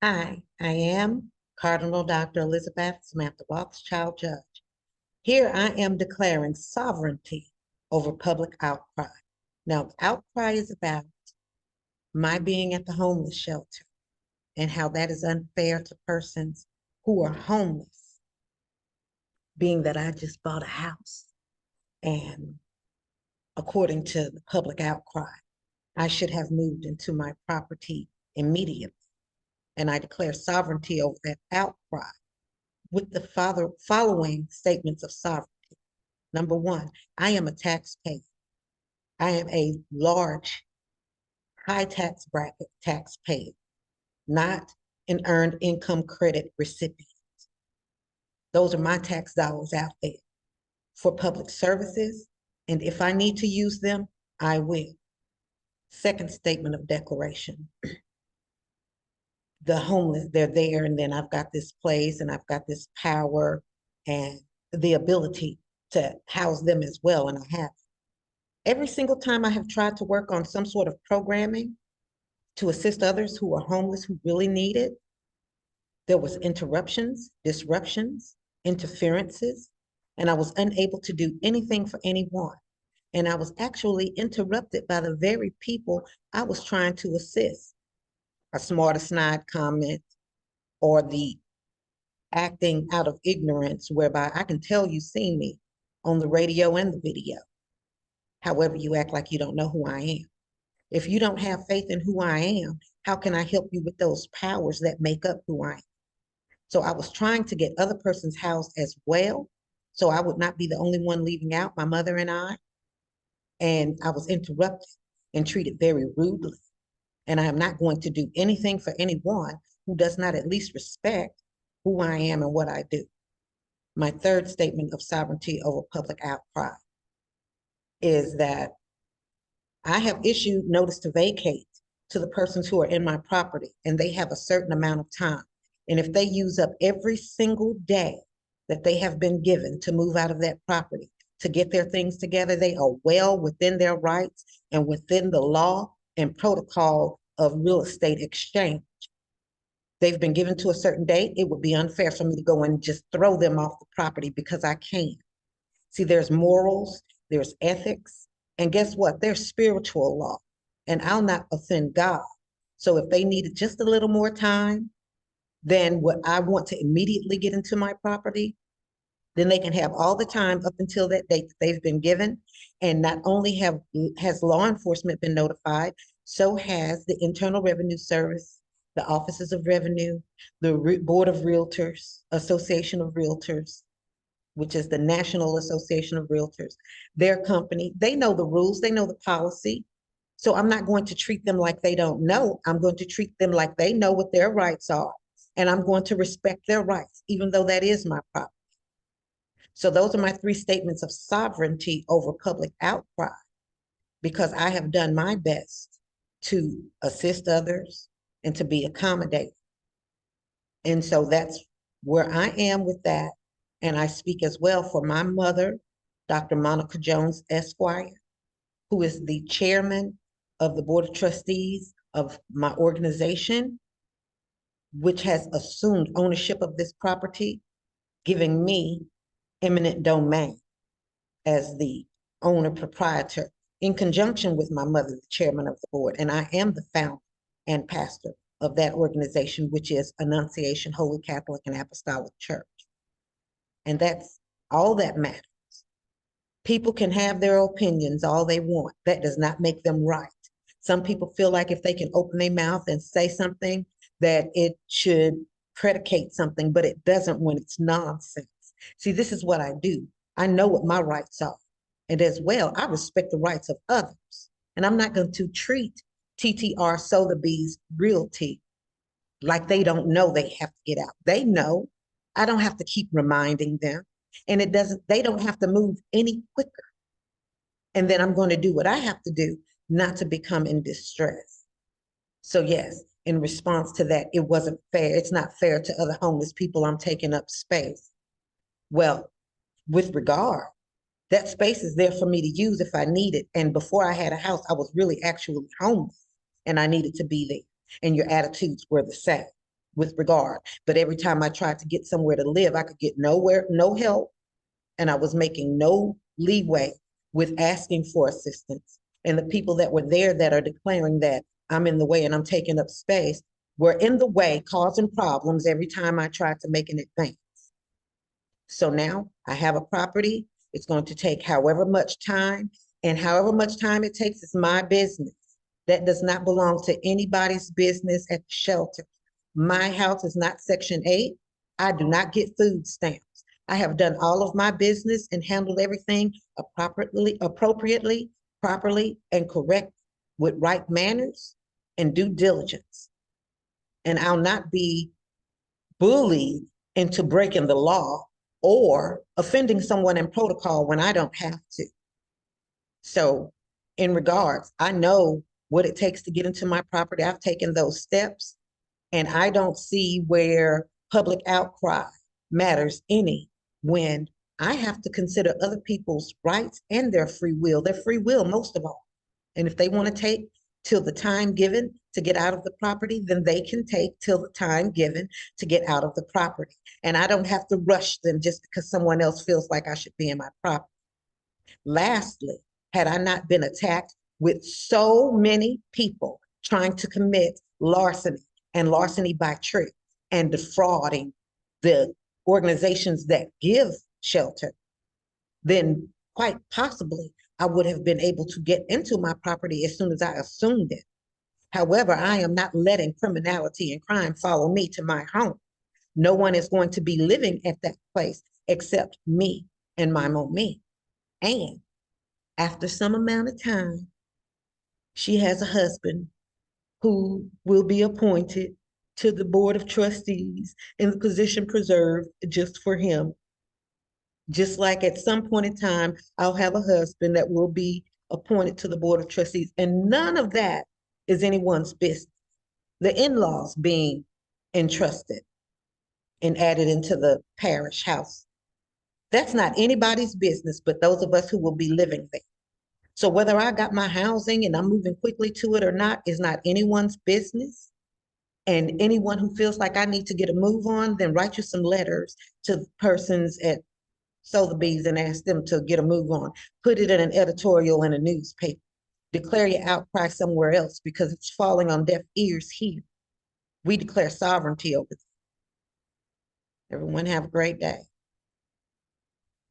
Hi, I am Cardinal Dr. Elizabeth Samantha Rothschild Judge. Here I am declaring sovereignty over public outcry. Now, the outcry is about my being at the homeless shelter and how that is unfair to persons who are homeless, being that I just bought a house. And according to the public outcry, I should have moved into my property immediately. And I declare sovereignty over that outcry with the following statements of sovereignty. Number one, I am a taxpayer. I am a large, high tax bracket taxpayer, not an earned income credit recipient. Those are my tax dollars out there for public services. And if I need to use them, I will. Second statement of declaration. The homeless, they're there, and then I've got this place and I've got this power and the ability to house them as well, and I have. Every single time I have tried to work on some sort of programming to assist others who are homeless, who really need it, there was interruptions, disruptions, interferences, and I was unable to do anything for anyone. And I was actually interrupted by the very people I was trying to assist. A smart, snide comment, or the acting out of ignorance, whereby I can tell you see me on the radio and the video. However, you act like you don't know who I am. If you don't have faith in who I am, how can I help you with those powers that make up who I am? So I was trying to get other persons housed as well, so I would not be the only one leaving out, my mother and I. And I was interrupted and treated very rudely. And I am not going to do anything for anyone who does not at least respect who I am and what I do. My third statement of sovereignty over public outcry is that I have issued notice to vacate to the persons who are in my property, and they have a certain amount of time. And if they use up every single day that they have been given to move out of that property, to get their things together, they are well within their rights and within the law and protocol of real estate exchange. They've been given to a certain date. It would be unfair for me to go and just throw them off the property because I can. See, there's morals, there's ethics, and guess what? There's spiritual law, and I'll not offend God. So if they needed just a little more time than what I want to immediately get into my property, then they can have all the time up until that date that they've been given. And not only has law enforcement been notified, so has the Internal Revenue Service, the Offices of Revenue, the Board of Realtors, Association of Realtors, which is the National Association of Realtors, their company. They know the rules, they know the policy. So I'm not going to treat them like they don't know. I'm going to treat them like they know what their rights are. And I'm going to respect their rights, even though that is my property. So those are my three statements of sovereignty over public outcry, because I have done my best to assist others and to be accommodating. And so that's where I am with that. And I speak as well for my mother, Dr. Monica Jones, Esquire, who is the chairman of the Board of Trustees of my organization, which has assumed ownership of this property, giving me eminent domain as the owner proprietor, in conjunction with my mother, the chairman of the board. And I am the founder and pastor of that organization, which is Annunciation Holy Catholic and Apostolic Church. And that's all that matters. People can have their opinions all they want. That does not make them right. Some people feel like if they can open their mouth and say something, that it should predicate something, but it doesn't when it's nonsense. See, this is what I do. I know what my rights are. And as well, I respect the rights of others. And I'm not going to treat TTR Sotheby's Realty like they don't know they have to get out. They know. I don't have to keep reminding them. And they don't have to move any quicker. And then I'm going to do what I have to do not to become in distress. So yes, in response to that, it wasn't fair. It's not fair to other homeless people. I'm taking up space. Well, with regard, that space is there for me to use if I need it. And before I had a house, I was really actually homeless and I needed to be there. And your attitudes were the same. with regard. But every time I tried to get somewhere to live, I could get nowhere, no help, and I was making no leeway with asking for assistance. And the people that were there that are declaring that I'm in the way and I'm taking up space were in the way, causing problems every time I tried to make an advance. So now I have a property. It's going to take however much time, and however much time it takes is my business. That does not belong to anybody's business at the shelter. My house is not Section 8. I do not get food stamps. I have done all of my business and handled everything appropriately, properly, and correct with right manners and due diligence. And I'll not be bullied into breaking the law or offending someone in protocol when I don't have to. So, in regards, I know what it takes to get into my property. I've taken those steps, and I don't see where public outcry matters any when I have to consider other people's rights and their free will most of all. And if they want to take till the time given to get out of the property, then they can take till the time given to get out of the property. And I don't have to rush them just because someone else feels like I should be in my property. Lastly, had I not been attacked with so many people trying to commit larceny and larceny by trick and defrauding the organizations that give shelter, then quite possibly I would have been able to get into my property as soon as I assumed it. However, I am not letting criminality and crime follow me to my home. No one is going to be living at that place except me and my mommy. And after some amount of time, she has a husband who will be appointed to the Board of Trustees in the position preserved just for him. Just like at some point in time, I'll have a husband that will be appointed to the Board of Trustees, and none of that is anyone's business. The in-laws being entrusted and added into the parish house. That's not anybody's business but those of us who will be living there. So whether I got my housing and I'm moving quickly to it or not is not anyone's business. And anyone who feels like I need to get a move on, then write you some letters to the persons at Sotheby's and ask them to get a move on. Put it in an editorial in a newspaper. Declare your outcry somewhere else because it's falling on deaf ears here. We declare sovereignty over this. Everyone have a great day.